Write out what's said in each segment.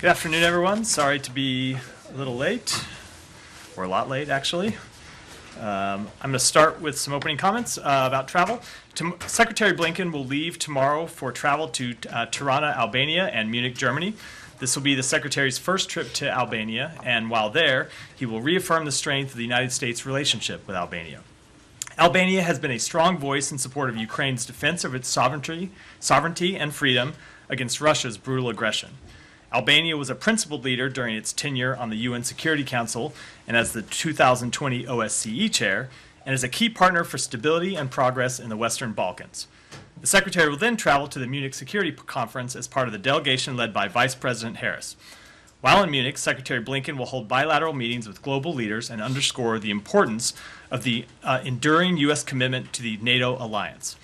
Good afternoon, everyone. Sorry to be a little late, or a lot late, actually. I'm going to start with some opening comments about travel. Secretary Blinken will leave tomorrow for travel to Tirana, Albania, and Munich, Germany. This will be the Secretary's first trip to Albania, and while there, he will reaffirm the strength of the United States' relationship with Albania. Albania has been a strong voice in support of Ukraine's defense of its sovereignty and freedom against Russia's brutal aggression. Albania was a principled leader during its tenure on the UN Security Council and as the 2020 OSCE chair, and is a key partner for stability and progress in the Western Balkans. The Secretary will then travel to the Munich Security Conference as part of the delegation led by Vice President Harris. While in Munich, Secretary Blinken will hold bilateral meetings with global leaders and underscore the importance of the enduring U.S. commitment to the NATO alliance.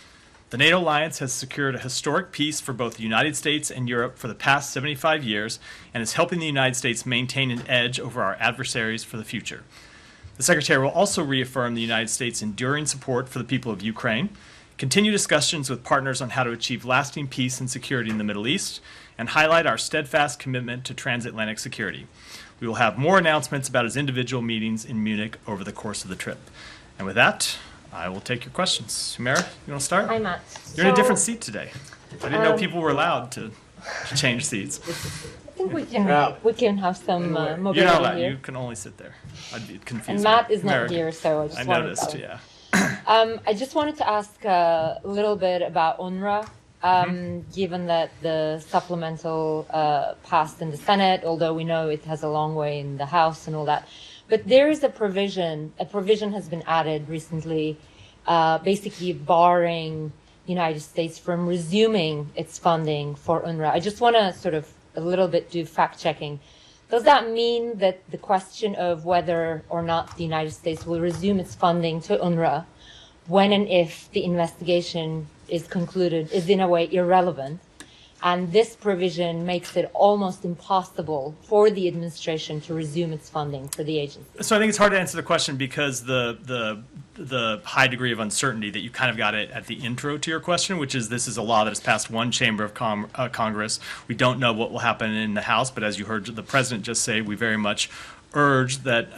The NATO alliance has secured a historic peace for both the United States and Europe for the past 75 years and is helping the United States maintain an edge over our adversaries for the future. The Secretary will also reaffirm the United States' enduring support for the people of Ukraine, continue discussions with partners on how to achieve lasting peace and security in the Middle East, and highlight our steadfast commitment to transatlantic security. We will have more announcements about his individual meetings in Munich over the course of the trip. And with that, I will take your questions. Humera, you want to start? Hi, Matt. You're in a different seat today. I didn't know people were allowed to change seats. I think we can have some mobility You're not allowed. here. You can only sit there. I'd be confused. And Matt is not Humera, here, so I just I wanted noticed, to. yeah. I just wanted to ask a little bit about UNRWA, given that the supplemental passed in the Senate, although we know it has a long way in the House and all that. But there is a provision has been added recently, basically barring the United States from resuming its funding for UNRWA. I just want to sort of a little bit do fact checking. Does that mean that the question of whether or not the United States will resume its funding to UNRWA when and if the investigation is concluded is in a way irrelevant? And this provision makes it almost impossible for the administration to resume its funding for the agency. So I think it's hard to answer the question because the high degree of uncertainty that you kind of got at the intro to your question, which is this is a law that has passed one chamber of Congress. We don't know what will happen in the House, but as you heard the President just say, we very much urge that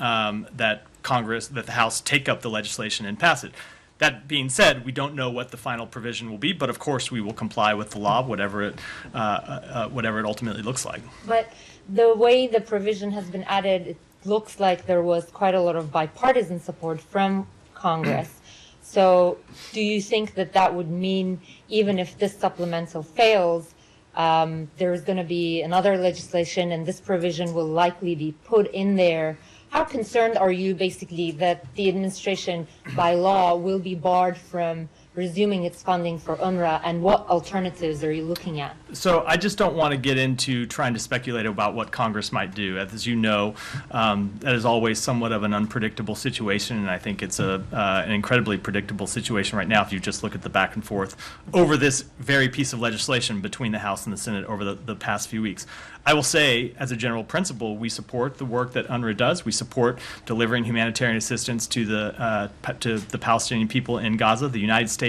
that the House take up the legislation and pass it. That being said, we don't know what the final provision will be, but of course we will comply with the law, whatever it ultimately looks like. But the way the provision has been added, it looks like there was quite a lot of bipartisan support from Congress. So do you think that that would mean even if this supplemental fails, there is going to be another legislation and this provision will likely be put in there? How concerned are you basically that the administration by law will be barred from resuming its funding for UNRWA, and what alternatives are you looking at? So I just don't want to get into trying to speculate about what Congress might do. As you know, that is always somewhat of an unpredictable situation, and I think it's an incredibly predictable situation right now if you just look at the back and forth over this very piece of legislation between the House and the Senate over the past few weeks. I will say, as a general principle, we support the work that UNRWA does. We support delivering humanitarian assistance to the Palestinian people in Gaza. The United States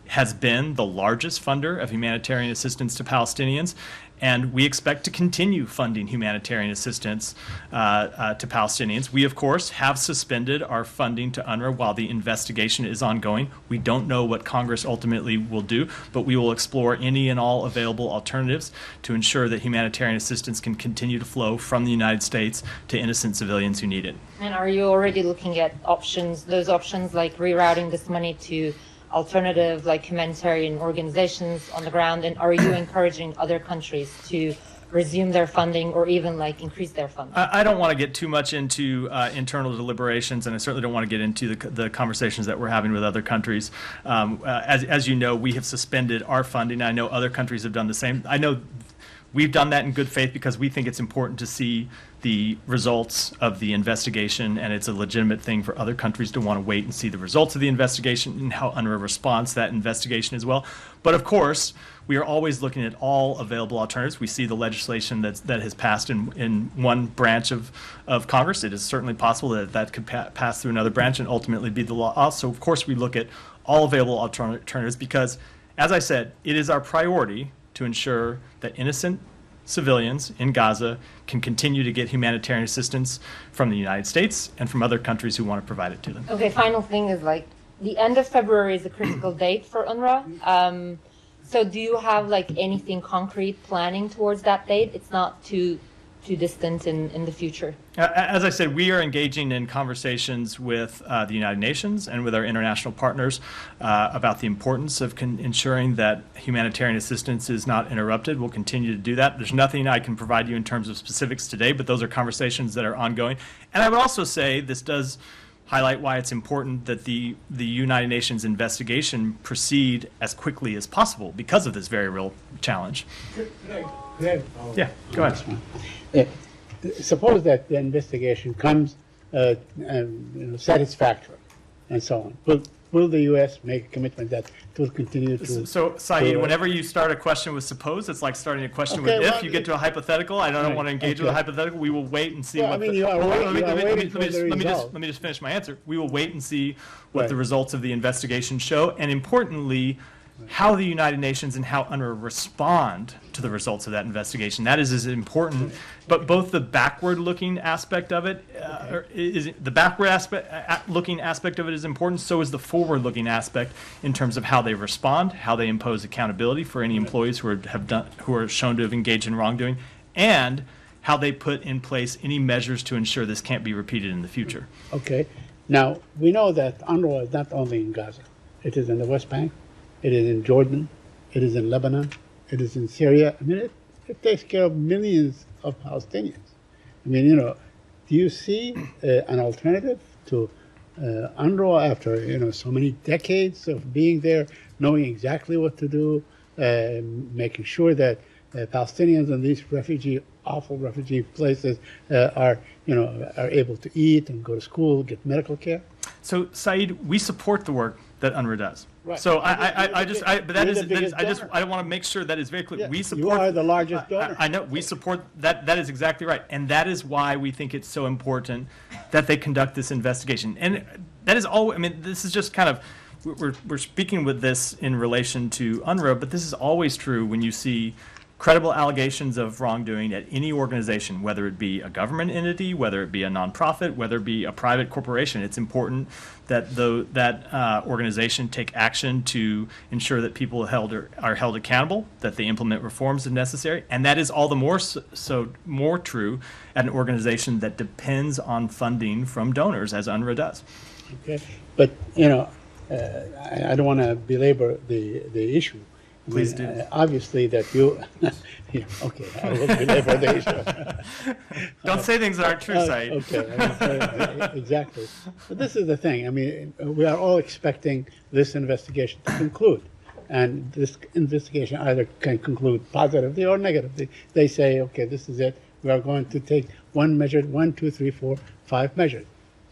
has been the largest funder of humanitarian assistance to Palestinians, and we expect to continue funding humanitarian assistance to Palestinians. We, of course, have suspended our funding to UNRWA while the investigation is ongoing. We don't know what Congress ultimately will do, but we will explore any and all available alternatives to ensure that humanitarian assistance can continue to flow from the United States to innocent civilians who need it. And are you already looking at those options like rerouting this money to alternative like humanitarian organizations on the ground, and are you encouraging other countries to resume their funding or even like increase their funding? I don't want to get too much into internal deliberations, and I certainly don't want to get into the conversations that we're having with other countries. As you know, we have suspended our funding. I know other countries have done the same. I know we've done that in good faith because we think it's important to see the results of the investigation, and it's a legitimate thing for other countries to want to wait and see the results of the investigation and how UNRWA responds to that investigation as well. But of course, we are always looking at all available alternatives. We see the legislation that has passed in one branch of Congress. It is certainly possible that could pass through another branch and ultimately be the law. So of course we look at all available alternatives because, as I said, it is our priority to ensure that innocent civilians in Gaza can continue to get humanitarian assistance from the United States and from other countries who want to provide it to them. Okay, final thing is like the end of February is a critical date for UNRWA. So do you have like anything concrete planning towards that date? It's not too distant in the future. As I said, we are engaging in conversations with the United Nations and with our international partners about the importance of ensuring that humanitarian assistance is not interrupted. We'll continue to do that. There's nothing I can provide you in terms of specifics today, but those are conversations that are ongoing. And I would also say this does highlight why it's important that the United Nations investigation proceed as quickly as possible because of this very real challenge. Yeah, go ahead. Suppose that the investigation comes satisfactory and so on. Will the U.S. make a commitment that it will continue to... So, Saeed, whenever you start a question with suppose, it's like starting a question with if. You get to a hypothetical. I don't want to engage with a hypothetical. We will wait and see what let me just finish my answer. We will wait and see what the results of the investigation show, and importantly, how the United Nations and how UNRWA respond to the results of that investigation. That is as important, but both the backward-looking aspect of it looking aspect of it is important. So is the forward-looking aspect in terms of how they respond, how they impose accountability for any employees who are shown to have engaged in wrongdoing, and how they put in place any measures to ensure this can't be repeated in the future. Okay. Now, we know that UNRWA is not only in Gaza. It is in the West Bank. It is in Jordan, it is in Lebanon, it is in Syria. I mean, it takes care of millions of Palestinians. I mean, do you see an alternative to UNRWA after, so many decades of being there, knowing exactly what to do, making sure that Palestinians in these awful refugee places are able to eat and go to school, get medical care? So, Saeed, we support the work that UNRWA does. Right. So I want to make sure that is very clear. Yeah, we support. You are the largest donor. I know we support that. That is exactly right, and that is why we think it's so important that they conduct this investigation. And that is all. I mean, this is just kind of we're speaking with this in relation to UNRWA, but this is always true when you see credible allegations of wrongdoing at any organization, whether it be a government entity, whether it be a nonprofit, whether it be a private corporation. It's important that that organization take action to ensure that people are held accountable, that they implement reforms if necessary, and that is all the more true at an organization that depends on funding from donors, as UNRWA does. Okay, but I don't want to belabor the issue. Please do. Obviously that you... okay, I will belabor the issue. Don't say things that aren't true, Saeed. Okay, exactly. But this is the thing. I mean, we are all expecting this investigation to conclude. And this investigation either can conclude positively or negatively. They say, okay, this is it. We are going to take one measure, 1, 2, 3, 4, 5 measures.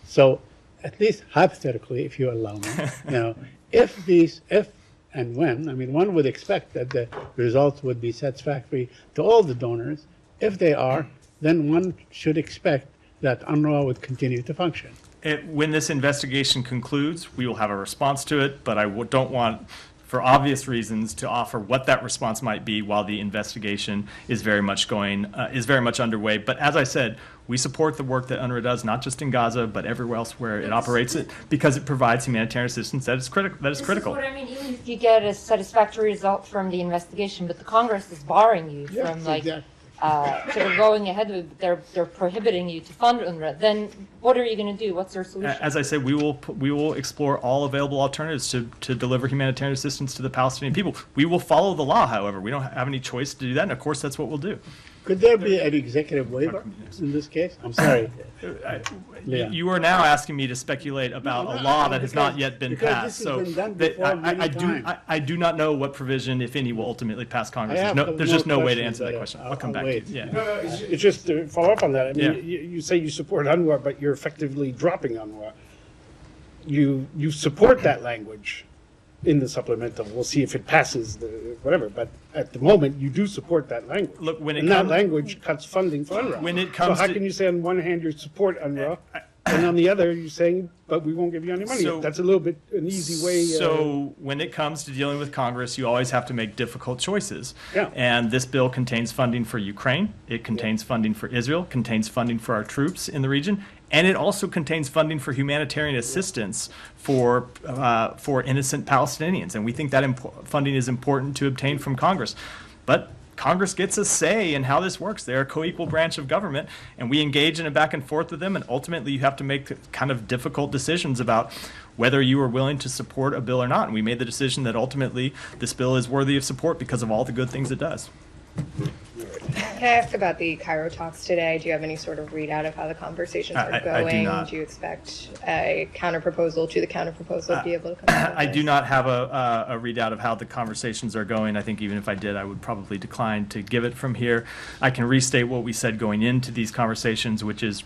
So at least hypothetically, if you allow me, if and when, I mean, one would expect that the results would be satisfactory to all the donors. If they are, then one should expect that UNRWA would continue to function. When this investigation concludes, we will have a response to it, but I don't want, for obvious reasons, to offer what that response might be while the investigation is very much underway. But as I said, we support the work that UNRWA does, not just in Gaza, but everywhere else where it operates it, because it provides humanitarian assistance that is critical. This is what I mean. Even if you get a satisfactory result from the investigation, but the Congress is barring you from sort of going ahead with, they're prohibiting you to fund UNRWA. Then what are you going to do? What's your solution? As I said, we will explore all available alternatives to deliver humanitarian assistance to the Palestinian people. We will follow the law, however. We don't have any choice to do that, and of course that's what we'll do. Could there be an executive waiver in this case? I'm sorry. You are now asking me to speculate about a law that has not yet been passed. So I do not know what provision, if any, will ultimately pass Congress. There's just no way to answer that question. I'll come back to you. Yeah. No, it's just to follow up on that. I mean, you say you support UNRWA, but you're effectively dropping UNRWA. You support that language in the supplemental. We'll see if it passes whatever. But at the moment, you do support that language. Look, that language cuts funding for UNRWA. When it comes so how can you say on one hand you support UNRWA, And on the other, you're saying, but we won't give you any money. So- That's a little bit an easy way. So when it comes to dealing with Congress, you always have to make difficult choices. Yeah. And this bill contains funding for Ukraine. It contains funding for Israel, contains funding for our troops in the region, and it also contains funding for humanitarian assistance for innocent Palestinians. And we think that funding is important to obtain from Congress. But Congress gets a say in how this works. They're a co-equal branch of government, and we engage in a back and forth with them, and ultimately you have to make kind of difficult decisions about whether you are willing to support a bill or not. And we made the decision that ultimately this bill is worthy of support because of all the good things it does. Can I ask about the Cairo talks today? Do you have any sort of readout of how the conversations are I do going? not. Do you expect a counterproposal to the counterproposal to be able to come out of I do this? not have a readout of how the conversations are going. I think even if I did, I would probably decline to give it from here. I can restate what we said going into these conversations, which is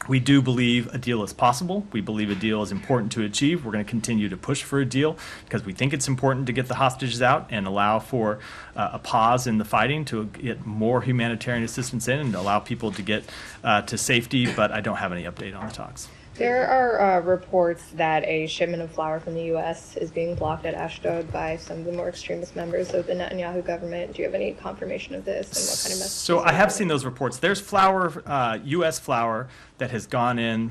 we do believe a deal is possible. We believe a deal is important to achieve. We're going to continue to push for a deal because we think it's important to get the hostages out and allow for a pause in the fighting to get more humanitarian assistance in and allow people to get to safety, but I don't have any update on the talks. There are reports that a shipment of flour from the U.S. is being blocked at Ashdod by some of the more extremist members of the Netanyahu government. Do you have any confirmation of this, and what kind of messages? So I have seen those reports. There's flour, U.S. flour, that has gone in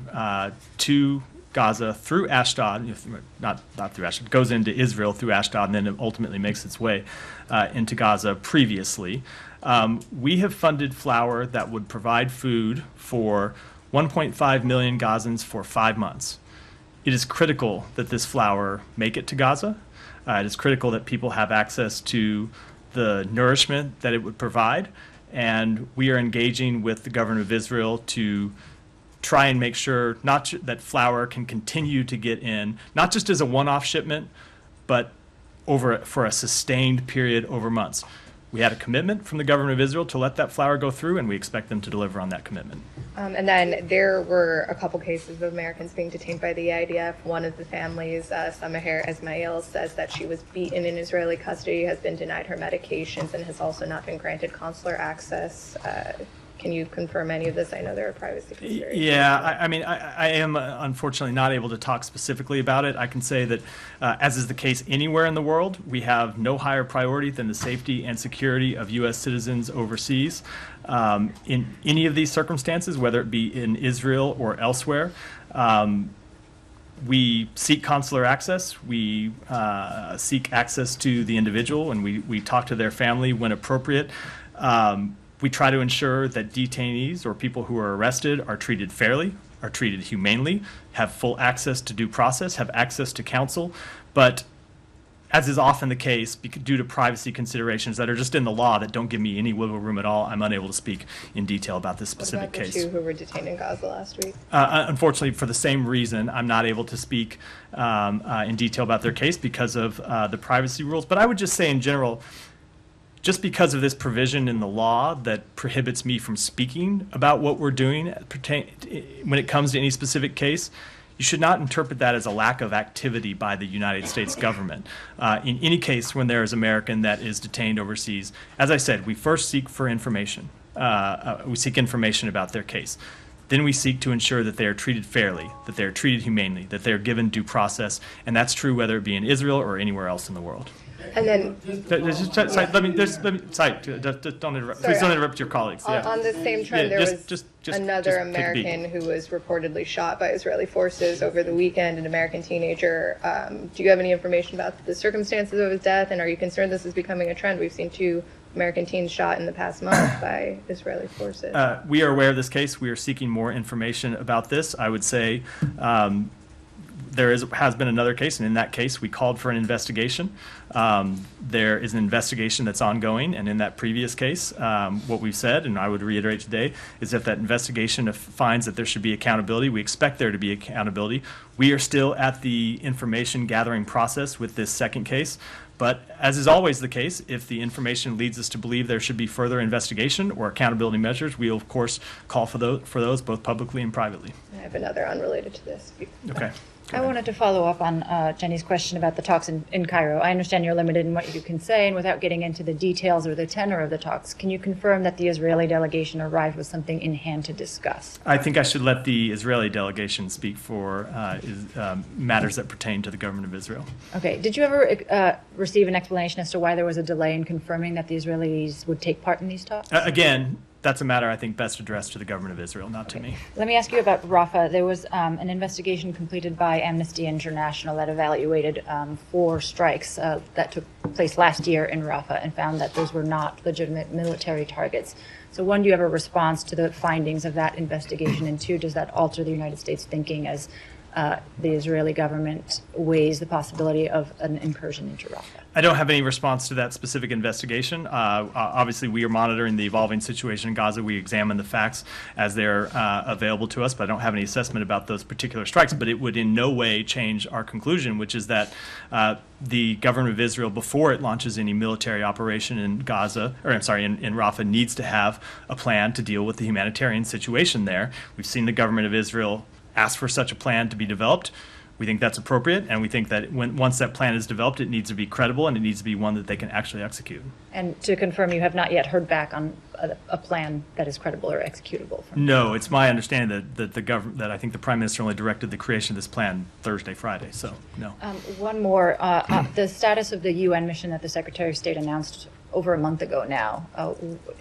to Gaza through Ashdod, not through Ashdod, goes into Israel through Ashdod, and then it ultimately makes its way into Gaza previously. We have funded flour that would provide food for 1.5 million Gazans for 5 months. It is critical that this flour make it to Gaza. It is critical that people have access to the nourishment that it would provide. And we are engaging with the government of Israel to try and make sure that flour can continue to get in, not just as a one-off shipment, but for a sustained period over months. We had a commitment from the government of Israel to let that flour go through, and we expect them to deliver on that commitment. And then there were a couple cases of Americans being detained by the IDF. One of the families, Samaher Esmail, says that she was beaten in Israeli custody, has been denied her medications, and has also not been granted consular access. Can you confirm any of this? I know there are privacy considerations. Yeah, I am unfortunately not able to talk specifically about it. I can say that, as is the case anywhere in the world, we have no higher priority than the safety and security of U.S. citizens overseas. In any of these circumstances, whether it be in Israel or elsewhere, we seek consular access. We seek access to the individual, and we talk to their family when appropriate. We try to ensure that detainees or people who are arrested are treated fairly, are treated humanely, have full access to due process, have access to counsel. But as is often the case, due to privacy considerations that are just in the law that don't give me any wiggle room at all, I'm unable to speak in detail about this specific case. What about the two who were detained in Gaza last week? Unfortunately, for the same reason, I'm not able to speak in detail about their case because of the privacy rules. But I would just say in general, just because of this provision in the law that prohibits me from speaking about what we're doing when it comes to any specific case, you should not interpret that as a lack of activity by the United States government. In any case, when there is an American that is detained overseas, as I said, we first seek for information. We seek information about their case. Then we seek to ensure that they are treated fairly, that they are treated humanely, that they are given due process, and that's true whether it be in Israel or anywhere else in the world. And then, Please don't interrupt your colleagues. on the same trend, Yeah, there just- was just another take a beat. American who was reportedly shot by Israeli forces over the weekend, an American teenager. Do you have any information about the circumstances of his death, and are you concerned this is becoming a trend? We've seen 2 American teens shot in the past month by Israeli forces. We are aware of this case. We are seeking more information about this. I would say has been another case, and in that case, we called for an investigation. There is an investigation that's ongoing, and in that previous case, what we've said, and I would reiterate today, is if that investigation finds that there should be accountability, we expect there to be accountability. We are still at the information gathering process with this second case, but as is always the case, if the information leads us to believe there should be further investigation or accountability measures, we will, of course, call for those both publicly and privately. I have another unrelated to this. Okay. I wanted to follow up on Jenny's question about the talks in Cairo. I understand you're limited in what you can say, and without getting into the details or the tenor of the talks, can you confirm that the Israeli delegation arrived with something in hand to discuss? I think I should let the Israeli delegation speak for matters that pertain to the government of Israel. Okay. Did you ever receive an explanation as to why there was a delay in confirming that the Israelis would take part in these talks? Again, that's a matter I think best addressed to the government of Israel, not to me. Let me ask you about Rafah. There was an investigation completed by Amnesty International that evaluated 4 strikes that took place last year in Rafah and found that those were not legitimate military targets. So one, do you have a response to the findings of that investigation? And 2, does that alter the United States thinking as the Israeli government weighs the possibility of an incursion into Rafah? I don't have any response to that specific investigation. Obviously, we are monitoring the evolving situation in Gaza. We examine the facts as they're available to us, but I don't have any assessment about those particular strikes. But it would in no way change our conclusion, which is that the government of Israel, before it launches any military operation in Gaza, or I'm sorry, in Rafah, needs to have a plan to deal with the humanitarian situation there. We've seen the government of Israel ask for such a plan to be developed. We think that's appropriate, and we think that once that plan is developed, it needs to be credible and it needs to be one that they can actually execute. And to confirm, you have not yet heard back on a plan that is credible or executable? No, it's my understanding that I think the Prime Minister only directed the creation of this plan Thursday, Friday, so no. One more. The status of the UN mission that the Secretary of State announced over a month ago now,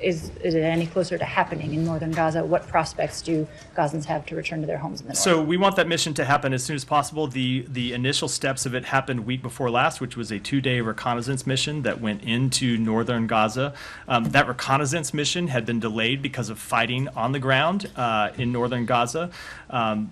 is it any closer to happening in northern Gaza? What prospects do Gazans have to return to their homes in the north? So we want that mission to happen as soon as possible. The initial steps of it happened week before last, which was a 2-day reconnaissance mission that went into northern Gaza. That reconnaissance mission had been delayed because of fighting on the ground in northern Gaza.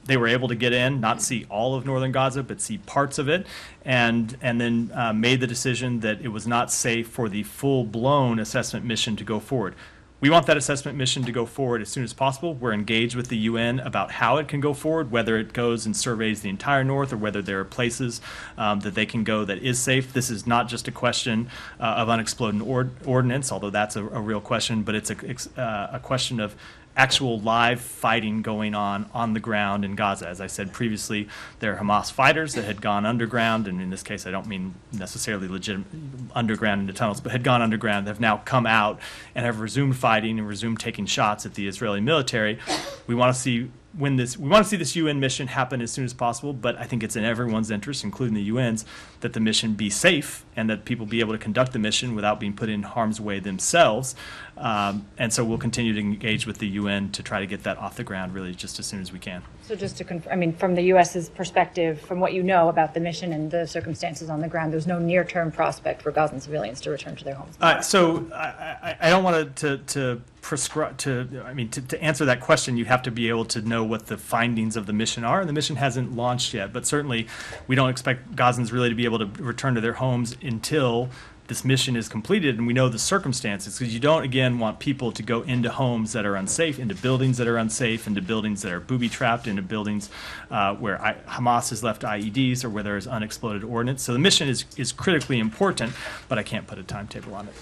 They were able to get in, not see all of northern Gaza, but see parts of it, and then made the decision that it was not safe for the full-blown assessment mission to go forward. We want that assessment mission to go forward as soon as possible. We're engaged with the UN about how it can go forward, whether it goes and surveys the entire north or whether there are places that they can go that is safe. This is not just a question of unexploded ordnance, although that's a real question, but it's a question of actual live fighting going on the ground in Gaza. As I said previously, there are Hamas fighters that had gone underground, and in this case I don't mean necessarily legitimate underground into tunnels, but had gone underground, have now come out and have resumed fighting and resumed taking shots at the Israeli military. We want to see this UN mission happen as soon as possible, but I think it's in everyone's interest, including the UN's, that the mission be safe and that people be able to conduct the mission without being put in harm's way themselves. And so we'll continue to engage with the UN to try to get that off the ground really just as soon as we can. So just to confirm, I mean, from the U.S.'s perspective, from what you know about the mission and the circumstances on the ground, there's no near-term prospect for Gazan civilians to return to their homes. So I don't want to prescribe to answer that question. You have to be able to know what the findings of the mission are, and the mission hasn't launched yet. But certainly, we don't expect Gazans really to be able to return to their homes until this mission is completed and we know the circumstances, because you don't, again, want people to go into homes that are unsafe, into buildings that are unsafe, into buildings that are booby-trapped, into buildings where Hamas has left IEDs or where there is unexploded ordnance. So the mission is critically important, but I can't put a timetable on it.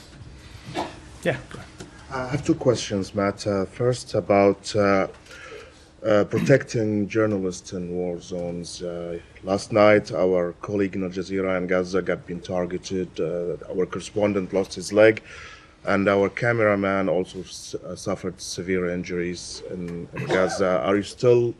Yeah, go ahead. I have 2 questions, Matt. First, about protecting journalists in war zones. Last night, our colleague in Al Jazeera in Gaza got been targeted. Our correspondent lost his leg, and our cameraman also suffered severe injuries in Gaza. Are you still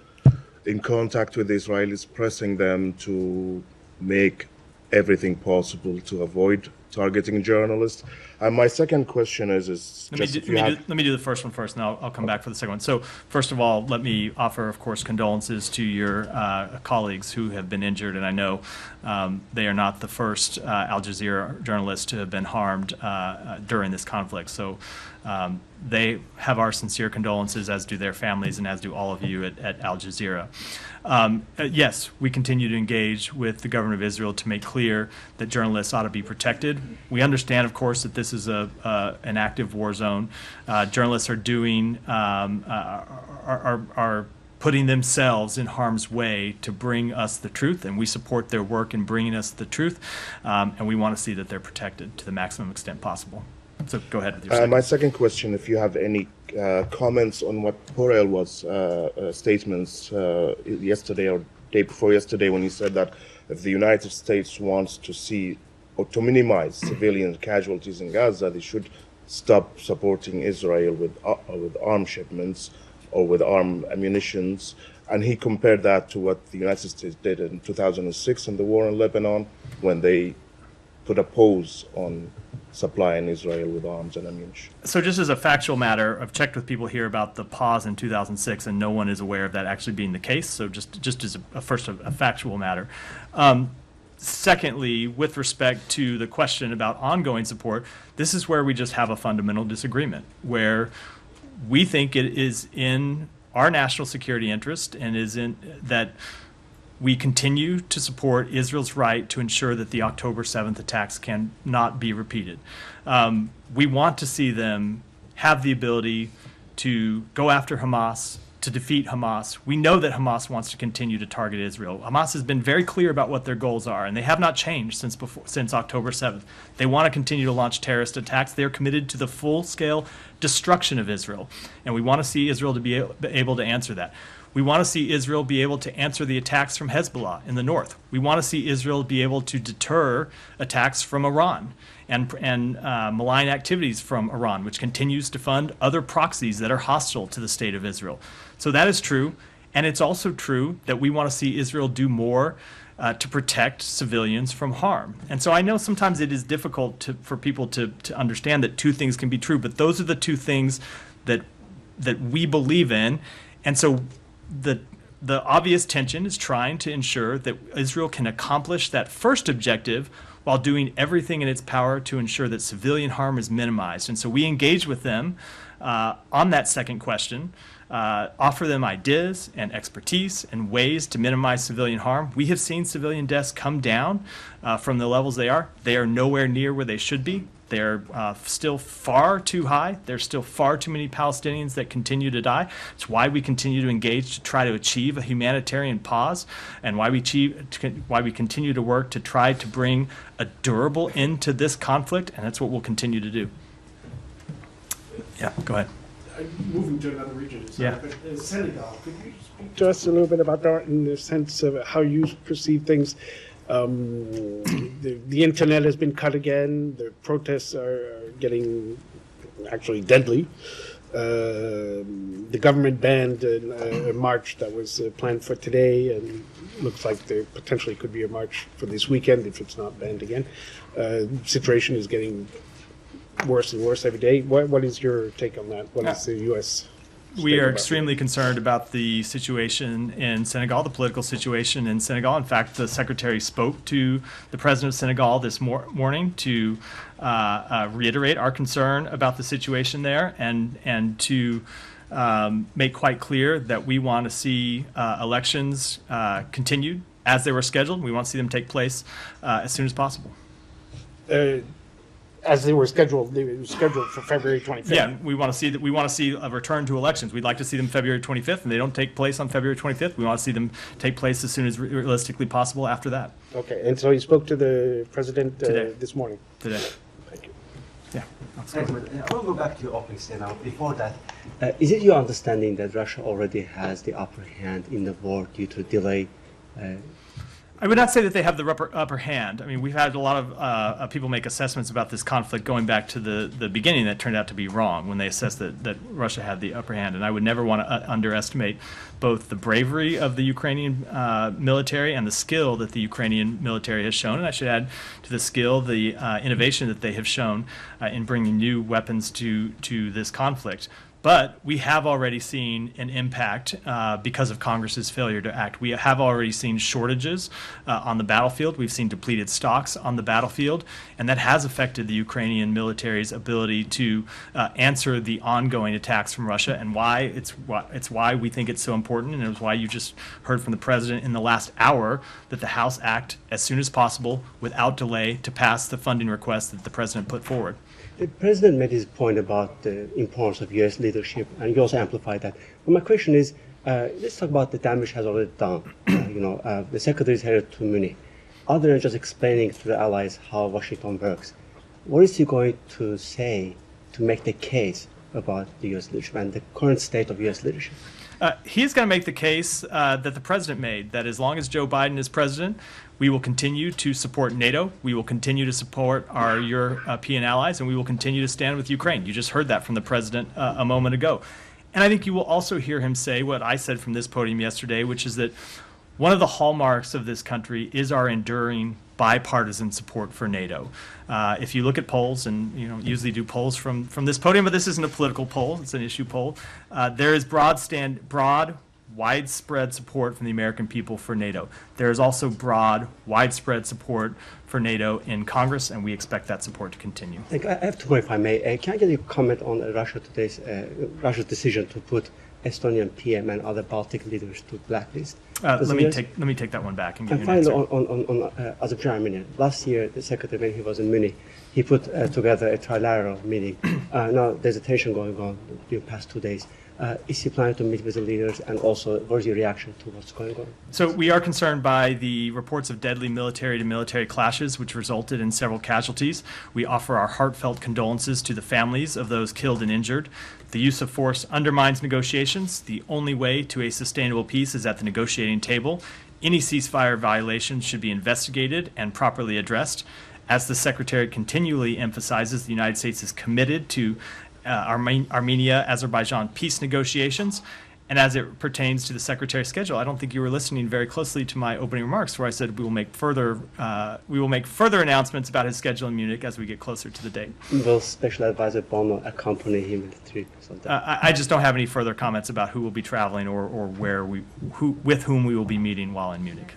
in contact with the Israelis, pressing them to make everything possible to avoid targeting journalists? And my second question is let me do the first one first, and I'll come back for the second one. So first of all, let me offer, of course, condolences to your colleagues who have been injured, and I know they are not the first Al Jazeera journalists to have been harmed during this conflict. So they have our sincere condolences, as do their families, and as do all of you at Al Jazeera. Yes, we continue to engage with the government of Israel to make clear that journalists ought to be protected. We understand, of course, that this is an active war zone. Journalists are doing are putting themselves in harm's way to bring us the truth, and we support their work in bringing us the truth, and we want to see that they're protected to the maximum extent possible. So go ahead with your second. My second question, if you have any comments on what Borrell was statements yesterday or day before yesterday when he said that if the United States wants to see or to minimize civilian casualties in Gaza, they should stop supporting Israel with arms shipments or with armed ammunitions. And he compared that to what the United States did in 2006 in the war in Lebanon, when they put a pause on supplying Israel with arms and ammunition. So just as a factual matter, I've checked with people here about the pause in 2006, and no one is aware of that actually being the case. So just as a factual matter. Secondly, with respect to the question about ongoing support, this is where we just have a fundamental disagreement, where we think it is in our national security interest and is in that we continue to support Israel's right to ensure that the October 7th attacks cannot be repeated. We want to see them have the ability to go after Hamas, to defeat Hamas. We know that Hamas wants to continue to target Israel. Hamas has been very clear about what their goals are, and they have not changed since October 7th. They want to continue to launch terrorist attacks. They are committed to the full-scale destruction of Israel, and we want to see Israel to be able to answer that. We want to see Israel be able to answer the attacks from Hezbollah in the north. We want to see Israel be able to deter attacks from Iran and malign activities from Iran, which continues to fund other proxies that are hostile to the state of Israel. So that is true. And it's also true that we want to see Israel do more to protect civilians from harm. And so I know sometimes it is difficult for people to understand that two things can be true, but those are the two things that we believe in. And so the obvious tension is trying to ensure that Israel can accomplish that first objective while doing everything in its power to ensure that civilian harm is minimized. And so we engage with them on that second question, offer them ideas and expertise and ways to minimize civilian harm. We have seen civilian deaths come down from the levels they are. They are nowhere near where they should be. They're still far too high. There's still far too many Palestinians that continue to die. It's why we continue to engage to try to achieve a humanitarian pause, and why we continue to work to try to bring a durable end to this conflict, and that's what we'll continue to do. Yeah, go ahead. Moving to another region, Yeah. Senegal. Could you speak to us a little bit about that in the sense of how you perceive things? The internet has been cut again. The protests are getting actually deadly. The government banned a march that was planned for today, and looks like there potentially could be a march for this weekend if it's not banned again. Situation is getting worse and worse every day. What is your take on that? What is the U.S.? We are extremely concerned about the situation in Senegal, the political situation in Senegal. In fact, the Secretary spoke to the President of Senegal this morning to reiterate our concern about the situation there and to make quite clear that we want to see elections continued as they were scheduled. We want to see them take place as soon as possible. As they were scheduled for February 25th. Yeah, we want to see a return to elections. We'd like to see them February 25th, and they don't take place on February 25th. We want to see them take place as soon as realistically possible after that. Okay, and so you spoke to the president this morning. Today. Thank you. Yeah. Thanks. I will go back to your opening statement. Before that, is it your understanding that Russia already has the upper hand in the war due to delay? I would not say that they have the upper hand. I mean, we've had a lot of people make assessments about this conflict going back to the beginning that turned out to be wrong when they assessed that Russia had the upper hand. And I would never want to underestimate both the bravery of the Ukrainian military and the skill that the Ukrainian military has shown. And I should add to the skill, the innovation that they have shown in bringing new weapons to this conflict. But we have already seen an impact because of Congress's failure to act. We have already seen shortages on the battlefield. We've seen depleted stocks on the battlefield, and that has affected the Ukrainian military's ability to answer the ongoing attacks from Russia, and it's why we think it's so important, and it's why you just heard from the president in the last hour that the House act as soon as possible without delay to pass the funding request that the president put forward. The president made his point about the importance of U.S. leadership, and you also amplified that. But my question is, let's talk about the damage has already done. The secretary is headed to Munich. Other than just explaining to the allies how Washington works, what is he going to say to make the case about the U.S. leadership and the current state of U.S. leadership? He's going to make the case that the president made, that as long as Joe Biden is president, we will continue to support NATO, we will continue to support our European allies, and we will continue to stand with Ukraine. You just heard that from the president a moment ago. And I think you will also hear him say what I said from this podium yesterday, which is that one of the hallmarks of this country is our enduring bipartisan support for NATO. If you look at polls, and usually do polls from this podium, but this isn't a political poll, it's an issue poll, there is broad, widespread support from the American people for NATO. There is also broad, widespread support for NATO in Congress, and we expect that support to continue. I have two more, if I may. Can I get your comment on Russia's decision to put Estonian PM and other Baltic leaders to blacklist? Let me take that one back and give you an finally, answer. on Azerbaijan Armenia, last year the secretary, when he was in Munich, he put together a trilateral meeting. Now there's a tension going on during the past 2 days. Is he planning to meet with the leaders, and also what is your reaction to what's going on? So we are concerned by the reports of deadly military-to-military clashes, which resulted in several casualties. We offer our heartfelt condolences to the families of those killed and injured. The use of force undermines negotiations. The only way to a sustainable peace is at the negotiating table. Any ceasefire violations should be investigated and properly addressed. As the Secretary continually emphasizes, the United States is committed to Armenia-Azerbaijan peace negotiations. And as it pertains to the Secretary's schedule, I don't think you were listening very closely to my opening remarks, where I said we will make further announcements about his schedule in Munich as we get closer to the date. Will Special Advisor Bono accompany him in the trip? I just don't have any further comments about who will be traveling or with whom we will be meeting while in Munich.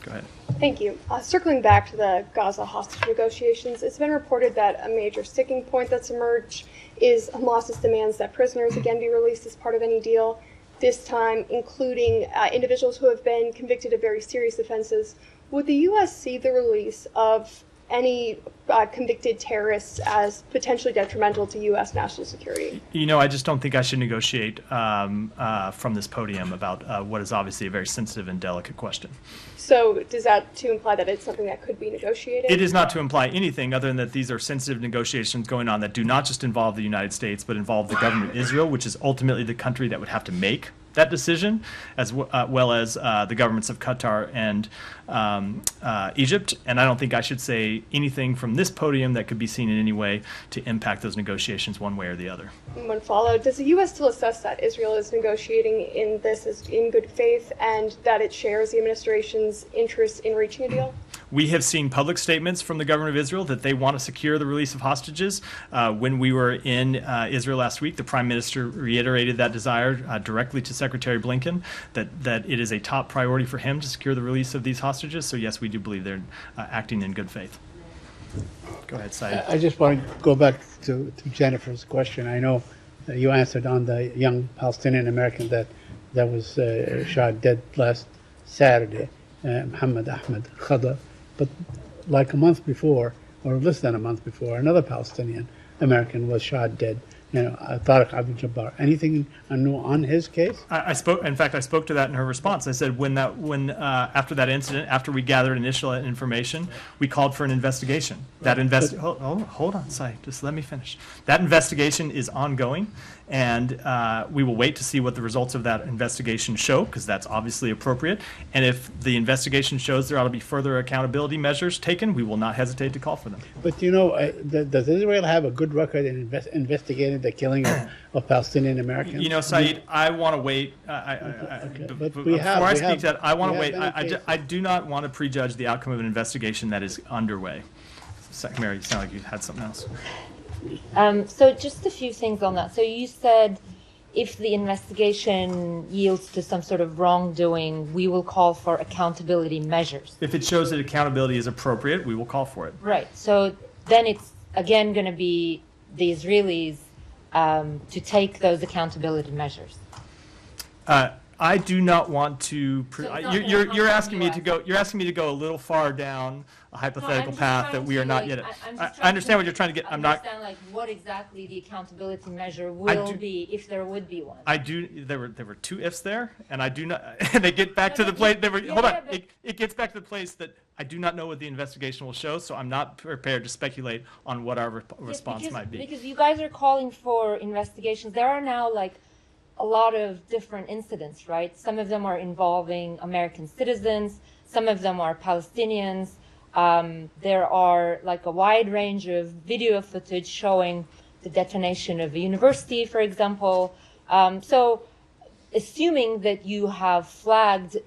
Go ahead. Thank you. Circling back to the Gaza hostage negotiations, it's been reported that a major sticking point that's emerged is Hamas's demands that prisoners again be released as part of any deal, this time including individuals who have been convicted of very serious offenses. Would the U.S. see the release of any convicted terrorists as potentially detrimental to U.S. national security? I just don't think I should negotiate from this podium about what is obviously a very sensitive and delicate question. So does that to imply that it's something that could be negotiated? It is not to imply anything other than that these are sensitive negotiations going on that do not just involve the United States, but involve the government of Israel, which is ultimately the country that would have to make that decision, as well as the governments of Qatar and Egypt. And I don't think I should say anything from this podium that could be seen in any way to impact those negotiations one way or the other. One follow. Does the U.S. still assess that Israel is negotiating in this as in good faith and that it shares the administration's interest in reaching a deal? We have seen public statements from the government of Israel that they want to secure the release of hostages. When we were in Israel last week, the Prime Minister reiterated that desire directly to Secretary Blinken, that it is a top priority for him to secure the release of these hostages. So yes, we do believe they're acting in good faith. Go ahead, Said. I just want to go back to Jennifer's question. I know you answered on the young Palestinian American that was shot dead last Saturday, Muhammad Ahmed Khadr. But like a month before, or less than a month before, another Palestinian American was shot dead. Tariq Abu Jabbar. Anything new on his case? I spoke. In fact, I spoke to that in her response. I said after that incident, after we gathered initial information, we called for an investigation. That hold on, Sai. Just let me finish. That investigation is ongoing, and we will wait to see what the results of that investigation show, because that's obviously appropriate. And if the investigation shows there ought to be further accountability measures taken, we will not hesitate to call for them. But does Israel have a good record in investigating the killing of Palestinian Americans? Saeed, I want to wait. Before I speak to that, I want to wait. I do not want to prejudge the outcome of an investigation that is underway. Mary, you sound like you had something else. So just a few things on that. So you said if the investigation yields to some sort of wrongdoing, we will call for accountability measures. If it shows that accountability is appropriate, we will call for it. Right. So then it's again going to be the Israelis to take those accountability measures. I do not want to. You're asking me to go. You're asking me to go a little far down a hypothetical path that we are not yet. I understand what you're trying to get. I'm not. Understand what exactly the accountability measure will be if there would be one. I do. There were two ifs there, and I do not. And they get back to the place. Hold on. It gets back to the place that I do not know what the investigation will show, so I'm not prepared to speculate on what our response might be. Because you guys are calling for investigations. There are now a lot of different incidents, right? Some of them are involving American citizens, some of them are Palestinians. There are like a wide range of video footage showing the detonation of a university, for example. So assuming that you have flagged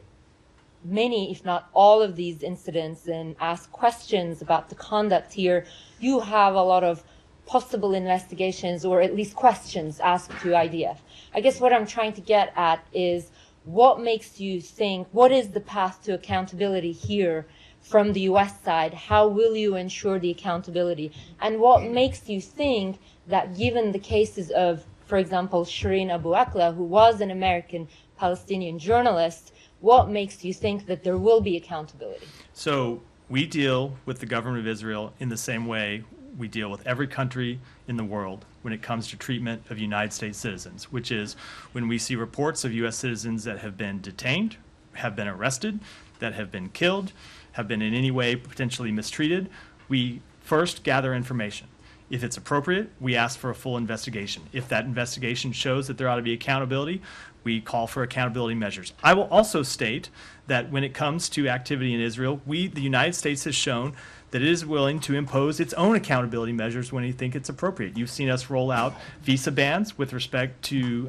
many, if not all of these incidents and asked questions about the conduct here, you have a lot of possible investigations or at least questions asked to IDF. I guess what I'm trying to get at is what makes you think, what is the path to accountability here from the US side? How will you ensure the accountability? And what makes you think that given the cases of, for example, Shireen Abu Akleh, who was an American Palestinian journalist, what makes you think that there will be accountability? So we deal with the government of Israel in the same way we deal with every country in the world when it comes to treatment of United States citizens, which is when we see reports of U.S. citizens that have been detained, have been arrested, that have been killed, have been in any way potentially mistreated, we first gather information. If it's appropriate, we ask for a full investigation. If that investigation shows that there ought to be accountability, we call for accountability measures. I will also state that when it comes to activity in Israel, the United States has shown that it is willing to impose its own accountability measures when you think it's appropriate. You've seen us roll out visa bans with respect to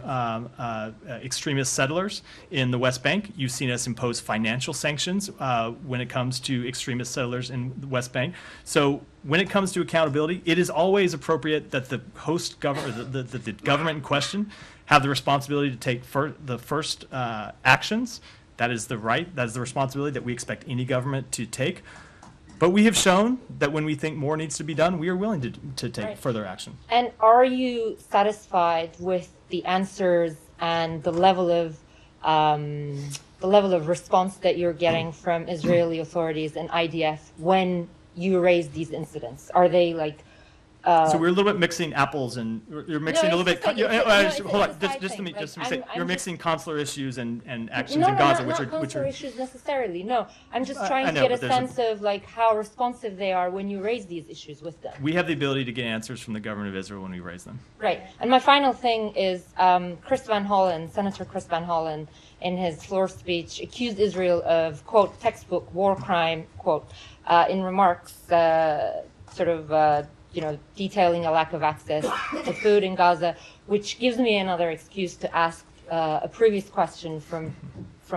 extremist settlers in the West Bank. You've seen us impose financial sanctions when it comes to extremist settlers in the West Bank. So when it comes to accountability, it is always appropriate that the host government, the government in question, have the responsibility to take the first actions. That is the responsibility that we expect any government to take. But we have shown that when we think more needs to be done, we are willing to take further action. And are you satisfied with the answers and the level of response that you're getting from Israeli authorities and IDF when you raise these incidents? Are they like? So we're a little bit mixing apples, and you're mixing a little bit. Hold on, just let me say, you're mixing consular issues and actions in Gaza, not consular issues necessarily. No, I'm just trying to get a sense of like how responsive they are when you raise these issues with them. We have the ability to get answers from the government of Israel when we raise them. Right, and my final thing is Senator Chris Van Hollen, in his floor speech, accused Israel of, quote, textbook war crime, quote, in remarks detailing a lack of access to food in Gaza, which gives me another excuse to ask a previous question from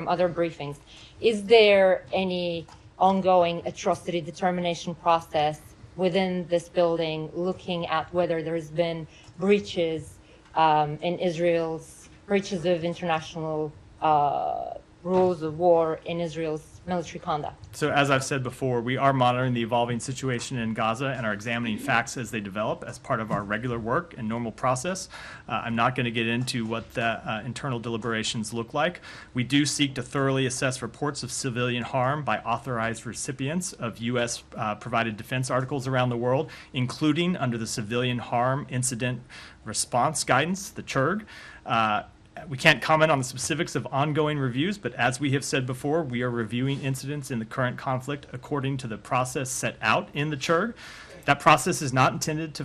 other briefings. Is there any ongoing atrocity determination process within this building looking at whether there's been breaches of international rules of war in Israel's military conduct? So as I've said before, we are monitoring the evolving situation in Gaza and are examining facts as they develop as part of our regular work and normal process. I'm not going to get into what the internal deliberations look like. We do seek to thoroughly assess reports of civilian harm by authorized recipients of U.S. Provided defense articles around the world, including under the Civilian Harm Incident Response Guidance, the CHIRG. We can't comment on the specifics of ongoing reviews, but as we have said before, we are reviewing incidents in the current conflict according to the process set out in the CHIRG. That process is not intended to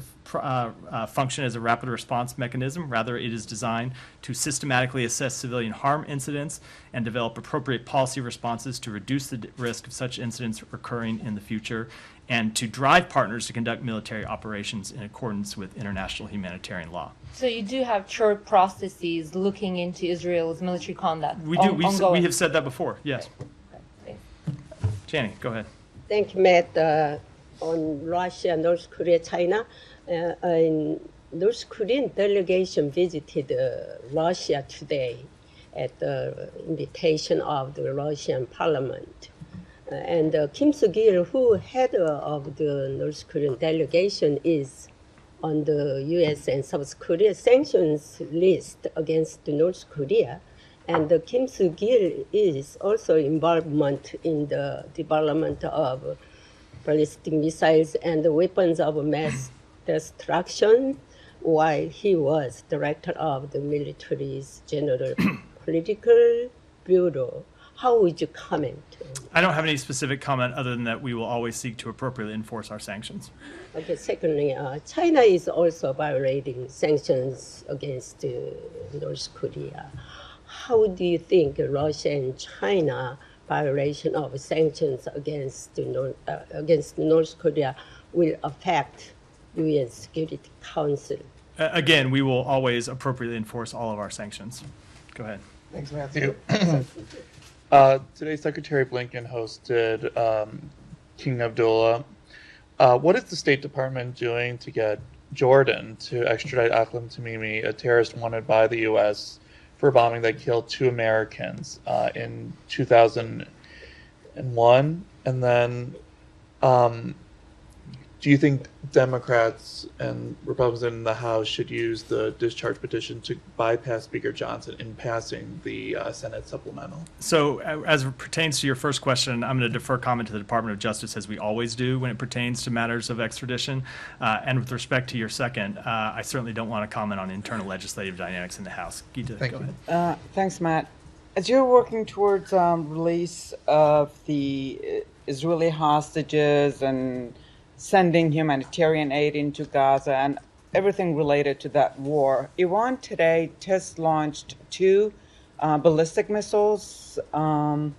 function as a rapid response mechanism. Rather, it is designed to systematically assess civilian harm incidents and develop appropriate policy responses to reduce the risk of such incidents occurring in the future, and to drive partners to conduct military operations in accordance with international humanitarian law. So you do have CHIRG processes looking into Israel's military conduct? We do. We have said that before, yes. Okay. Channing, go ahead. Thank you, Matt. On Russia, North Korea, China, North Korean delegation visited Russia today at the invitation of the Russian parliament. And Kim Sagal, who head of the North Korean delegation, is on the U.S. and South Korea sanctions list against North Korea. And Kim Sagal is also involvement in the development of ballistic missiles and weapons of mass destruction while he was director of the military's General Political Bureau. How would you comment? I don't have any specific comment other than that we will always seek to appropriately enforce our sanctions. Okay, secondly, China is also violating sanctions against North Korea. How do you think Russia and China violation of sanctions against North Korea will affect UN Security Council? Again, we will always appropriately enforce all of our sanctions. Go ahead. Thanks, Matthew. Today, Secretary Blinken hosted King Abdullah. What is the State Department doing to get Jordan to extradite Aklam Tamimi, a terrorist wanted by the U.S. for a bombing that killed 2 Americans in 2001? And then, do you think Democrats and Republicans in the House should use the discharge petition to bypass Speaker Johnson in passing the Senate supplemental? So as it pertains to your first question, I'm going to defer comment to the Department of Justice, as we always do when it pertains to matters of extradition. And with respect to your second, I certainly don't want to comment on internal legislative dynamics in the House. Gita, go ahead. Thanks, Matt. As you're working towards release of the Israeli hostages and sending humanitarian aid into Gaza and everything related to that war, Iran today test launched 2 ballistic missiles, and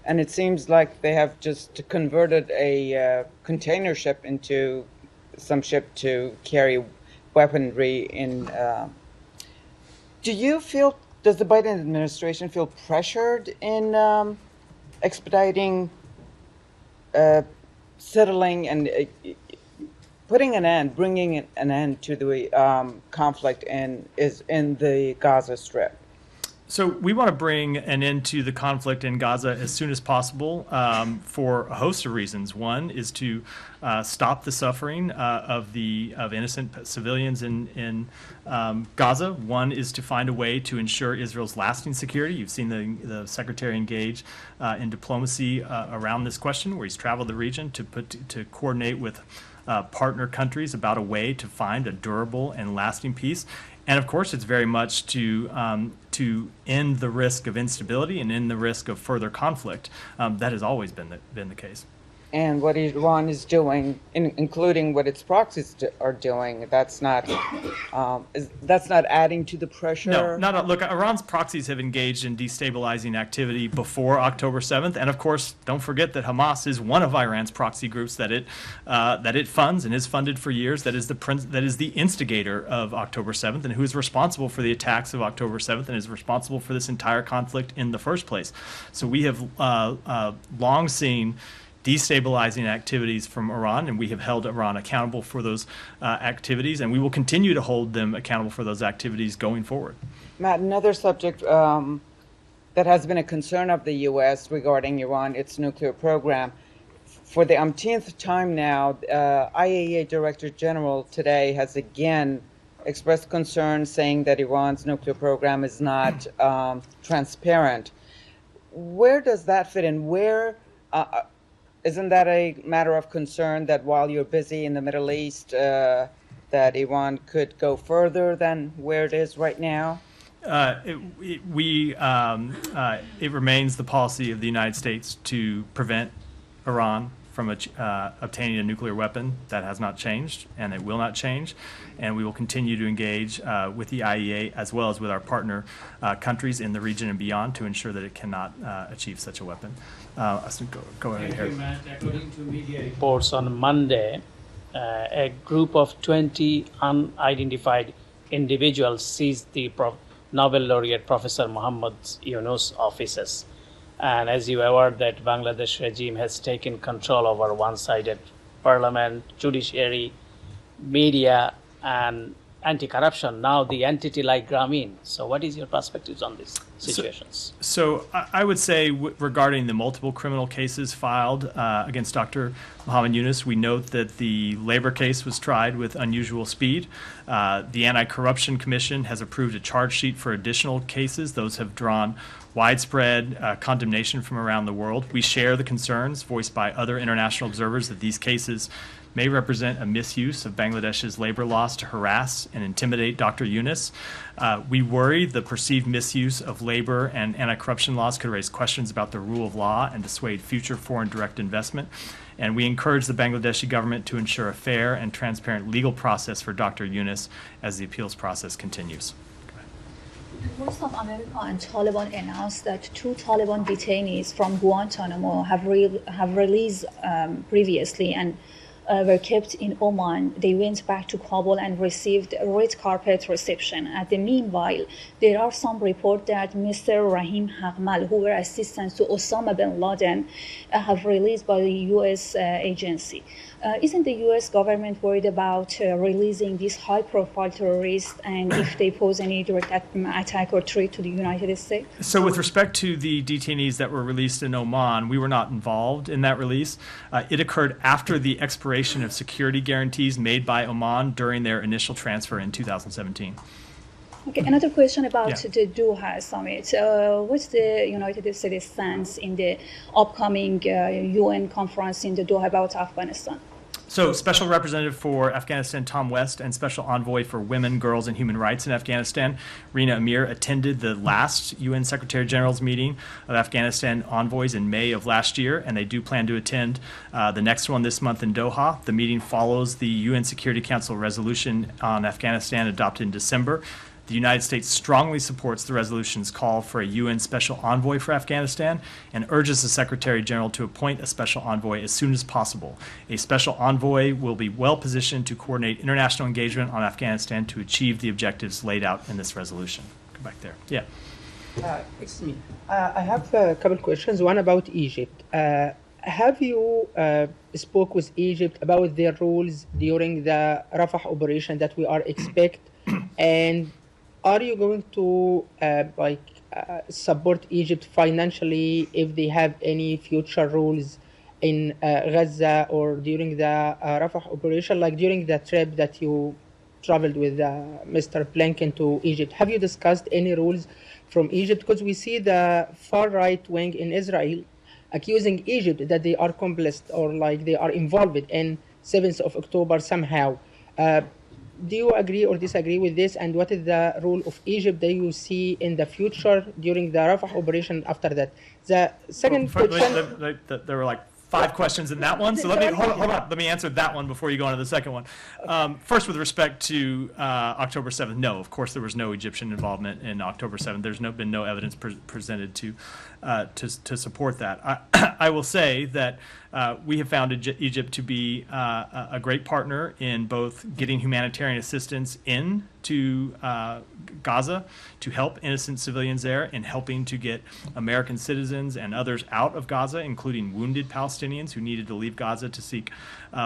it seems like they have just converted a container ship into some ship to carry weaponry in. Does the Biden administration feel pressured in expediting settling and putting an end, bringing an end to the conflict in the Gaza Strip? So we want to bring an end to the conflict in Gaza as soon as possible for a host of reasons. One is to stop the suffering of innocent civilians in Gaza. One is to find a way to ensure Israel's lasting security. You've seen the Secretary engage in diplomacy around this question, where he's traveled the region to coordinate with partner countries about a way to find a durable and lasting peace. And of course, it's very much to end the risk of instability and end the risk of further conflict. That has always been the case. And what Iran is doing, including what its proxies are doing, that's not adding to the pressure. No, look, Iran's proxies have engaged in destabilizing activity before October 7th, and of course, don't forget that Hamas is one of Iran's proxy groups that it funds and has funded for years. That is the instigator of October 7th, and who is responsible for the attacks of October 7th, and is responsible for this entire conflict in the first place. So we have long seen destabilizing activities from Iran, and we have held Iran accountable for those activities, and we will continue to hold them accountable for those activities going forward. Matt, another subject that has been a concern of the U.S. regarding Iran, its nuclear program. For the umpteenth time now, IAEA Director General today has again expressed concern, saying that Iran's nuclear program is not transparent. Where does that fit in? Isn't that a matter of concern that while you're busy in the Middle East, that Iran could go further than where it is right now? It remains the policy of the United States to prevent Iran from obtaining a nuclear weapon. That has not changed, and it will not change. And we will continue to engage with the IAEA as well as with our partner countries in the region and beyond to ensure that it cannot achieve such a weapon. Go ahead, Harry. According to media reports on Monday, a group of 20 unidentified individuals seized the Nobel laureate Professor Muhammad Yunus' offices. And as you are aware, that Bangladesh regime has taken control over one-sided parliament, judiciary, media, and anti-corruption. Now the entity like Grameen. So what is your perspectives on these situations? So I would say regarding the multiple criminal cases filed against Dr. Muhammad Yunus, we note that the labor case was tried with unusual speed. The Anti-Corruption Commission has approved a charge sheet for additional cases. Those have drawn widespread condemnation from around the world. We share the concerns voiced by other international observers that these cases may represent a misuse of Bangladesh's labor laws to harass and intimidate Dr. Yunus. We worry the perceived misuse of labor and anti-corruption laws could raise questions about the rule of law and dissuade future foreign direct investment. And we encourage the Bangladeshi government to ensure a fair and transparent legal process for Dr. Yunus as the appeals process continues. The Voice of America and Taliban announced that 2 Taliban detainees from Guantanamo have released previously and were kept in Oman. They went back to Kabul and received a red carpet reception. At the meanwhile, there are some reports that Mr. Rahim Haqmal, who were assistants to Osama bin Laden, have released by the U.S. agency. Isn't the U.S. government worried about releasing these high-profile terrorists and if they pose any direct attack or threat to the United States? So with respect to the detainees that were released in Oman, we were not involved in that release. It occurred after the expiration of security guarantees made by Oman during their initial transfer in 2017. Okay, another question about Yeah. the Doha summit. What's the United States stance in the upcoming UN conference in the Doha about Afghanistan? So, Special Representative for Afghanistan Tom West and Special Envoy for Women, Girls, and Human Rights in Afghanistan, Rina Amir, attended the last UN Secretary General's meeting of Afghanistan envoys in May of last year, and they do plan to attend the next one this month in Doha. The meeting follows the UN Security Council resolution on Afghanistan adopted in December. The United States strongly supports the resolution's call for a UN Special Envoy for Afghanistan and urges the Secretary General to appoint a Special Envoy as soon as possible. A Special Envoy will be well positioned to coordinate international engagement on Afghanistan to achieve the objectives laid out in this resolution. Go back there. Yeah. Excuse me. I have a couple questions. One about Egypt. Have you spoke with Egypt about their rules during the Rafah operation that we are expect, and are you going to support Egypt financially if they have any future rules in Gaza or during the Rafah operation, like during the trip that you traveled with Mr. Blinken to Egypt? Have you discussed any rules from Egypt? Because we see the far right wing in Israel accusing Egypt that they are complicit or like they are involved in 7th of October somehow. Do you agree or disagree with this? And what is the role of Egypt that you see in the future during the Rafah operation after that? The second question... There were like 5 questions in that one, so let me hold on. Let me answer that one before you go on to the second one. First, with respect to October 7th, no, of course there was no Egyptian involvement in October 7th. There's been no evidence presented to support that. I will say that we have found Egypt to be a great partner in both getting humanitarian assistance into Gaza to help innocent civilians there, and helping to get American citizens and others out of Gaza, including wounded Palestinians who needed to leave Gaza to seek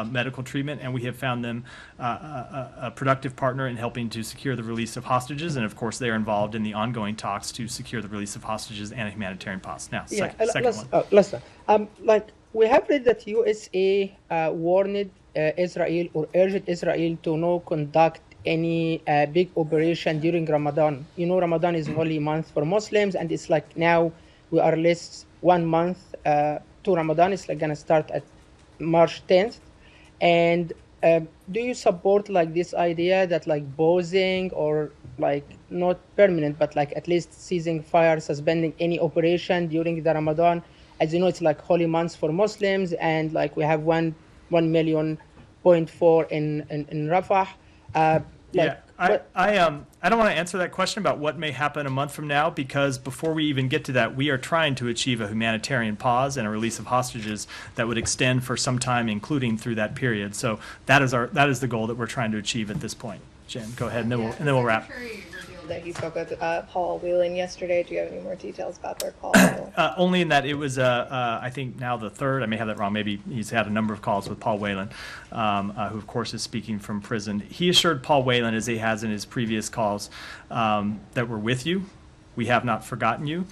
medical treatment. And we have found them a productive partner in helping to secure the release of hostages. And of course, they are involved in the ongoing talks to secure the release of hostages and a humanitarian pause. Now, second one. Listen, we have read that USA warned Israel or urged Israel to not conduct any big operation during Ramadan. You know, Ramadan is holy month for Muslims, and it's like now we are less 1 month to Ramadan. It's like gonna start at March 10th. And do you support like this idea that like pausing or like not permanent, but like at least ceasing fire, suspending any operation during the Ramadan? As you know, it's like holy months for Muslims, and like we have 1.4 million in Rafah. I don't want to answer that question about what may happen a month from now, because before we even get to that, we are trying to achieve a humanitarian pause and a release of hostages that would extend for some time, including through that period. So that is the goal that we're trying to achieve at this point. Jen, go ahead, and then we'll wrap. That he spoke with Paul Whelan yesterday. Do you have any more details about their call? Only in that it was, I think now the third, I may have that wrong, maybe he's had a number of calls with Paul Whelan, who of course is speaking from prison. He assured Paul Whelan, as he has in his previous calls, that we're with you. We have not forgotten you.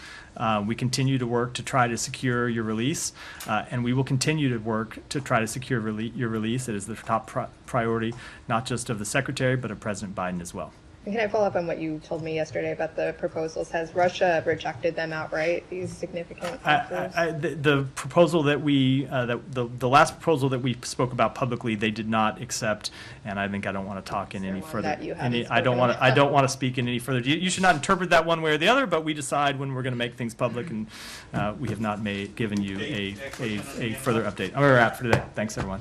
We continue to work to try to secure your release, and we will continue to work to try to secure your release. It is the top priority, not just of the Secretary, but of President Biden as well. And can I follow up on what you told me yesterday about the proposals? Has Russia rejected them outright, these significant offers? The proposal that we, the last proposal that we spoke about publicly, they did not accept, and I think I don't want to talk in any further. I don't want to speak in any further. You should not interpret that one way or the other, but we decide when we're going to make things public, and we have not given you a further update. I'm going to wrap for today. Thanks, everyone.